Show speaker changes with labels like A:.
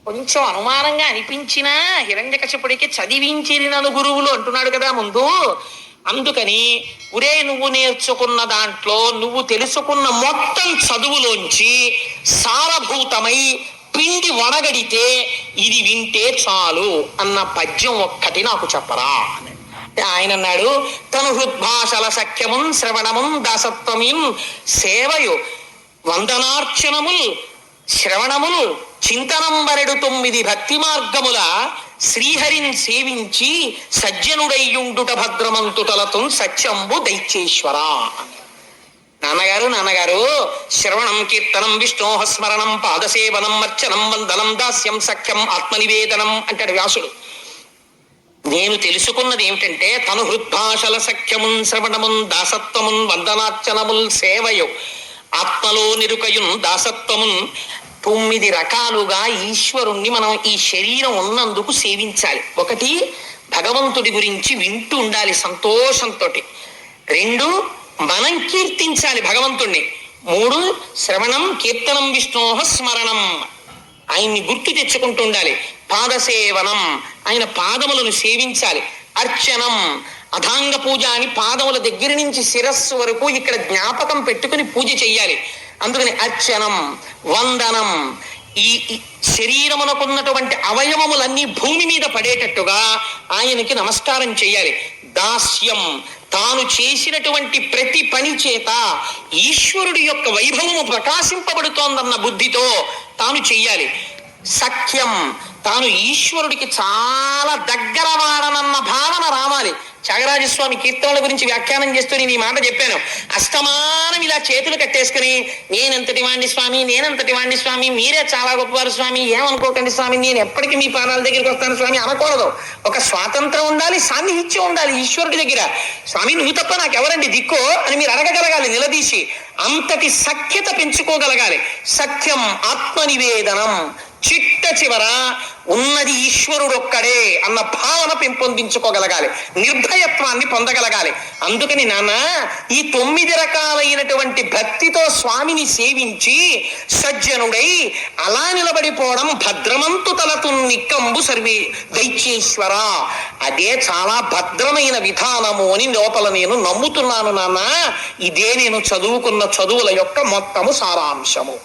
A: కొంచెం అనుమానంగా అనిపించినా హిరణ్యకశిపుడికి చదివించిన గురువులు అంటున్నాడు కదా ముందు. అందుకని ఒరే, నువ్వు నేర్చుకున్న దాంట్లో నువ్వు తెలుసుకున్న మొత్తం చదువులోంచి సారభూతమై పిండి వడగడితే ఇది వింటే చాలు అన్న పద్యం ఒక్కటి నాకు చెప్పరా. ఆయన అన్నాడు, తను హృద్భాషల సఖ్యమున్ శ్రవణమున్ దాసత్వమున్ సేవయు వందనార్చనముల్ శ్రవణములు చింతనంబరెడు 9 భక్తి మార్గముల శ్రీహరిని సేవించి సజ్జనుడయ్యుండుట భద్రమంతుటలతో సత్యంబు దైత్యేశ్వర. నాన్నగారు శ్రవణం కీర్తనం విష్ణోహ స్మరణం పాదసేవనం అర్చనం వందనం దాస్యం సఖ్యం ఆత్మనివేదనం అంటాడు వ్యాసుడు. నేను తెలుసుకున్నది ఏమిటంటే తను హృద్భాషల సఖ్యమున్ శ్రవణమున్ దాసత్వమున్ వందనార్చనముల్ సేవయు ఆత్మలో నిరుకయున్ దాసత్వమున్ 9 రకాలుగా ఈశ్వరుణ్ణి మనం ఈ శరీరం ఉన్నందుకు సేవించాలి. ఒకటి, భగవంతుడి గురించి వింటూ ఉండాలి సంతోషంతో. 2, మనం కీర్తించాలి భగవంతుణ్ణి. 3, శ్రవణం కీర్తనం విష్ణోహ స్మరణం, ఆయన్ని గుర్తు తెచ్చుకుంటూ ఉండాలి. పాదసేవనం, ఆయన పాదములను సేవించాలి. అర్చనం, అథాంగ పూజ అని పాదముల దగ్గర నుంచి శిరస్సు వరకు ఇక్కడ జ్ఞాపకం పెట్టుకుని పూజ చెయ్యాలి. అందుకని అర్చనం, వందనం, ఈ శరీరమునకున్నటువంటి అవయవములన్నీ భూమి మీద పడేటట్టుగా ఆయనకి నమస్కారం చెయ్యాలి. దాస్యం, తాను చేసినటువంటి ప్రతి పని చేత ఈశ్వరుడి యొక్క వైభవము ప్రకాశింపబడుతోందన్న బుద్ధితో తాను చెయ్యాలి. సఖ్యం, తాను ఈశ్వరుడికి చాలా దగ్గర వాడనన్న భావన రావాలి. త్యాగరాజస్వామి కీర్తనల గురించి వ్యాఖ్యానం చేస్తూ నేను ఈ మాట చెప్పాను. అస్తమానం ఇలా చేతులు కట్టేసుకుని నేనంతటి వాణ్ణి స్వామి, నేనంతటి వాణ్ణి స్వామి, మీరే చాలా గొప్పవారు స్వామి, ఏమనుకోకండి స్వామి, నేను ఎప్పటికీ మీ పాదాల దగ్గరికి వస్తాను స్వామి అనకూడదు. ఒక స్వాతంత్రం ఉండాలి, సాన్నిహిత్యం ఉండాలి ఈశ్వరుడి దగ్గర. స్వామి నువ్వు తప్ప నాకెవరండి దిక్కో అని మీరు అడగగలగాలి నిలదీసి. అంతటి సఖ్యత పెంచుకోగలగాలి. సఖ్యం, ఆత్మనివేదనం, చిట్ట చివర ఉన్నది ఈశ్వరుడొక్కడే అన్న భావన పెంపొందించుకోగలగాలి. నిర్భయత్వాన్ని పొందగలగాలి. అందుకని నాన్న, ఈ 9 రకాలైనటువంటి భక్తితో స్వామిని సేవించి సజ్జనుడై అలా నిలబడిపోవడం భద్రమంతు తలతు నిక్కంబు సర్వే దైత్యేశ్వర, అదే చాలా భద్రమైన విధానము అని లోపల నేను నమ్ముతున్నాను నాన్న. ఇదే నేను చదువుకున్న చదువుల యొక్క మొత్తము సారాంశము.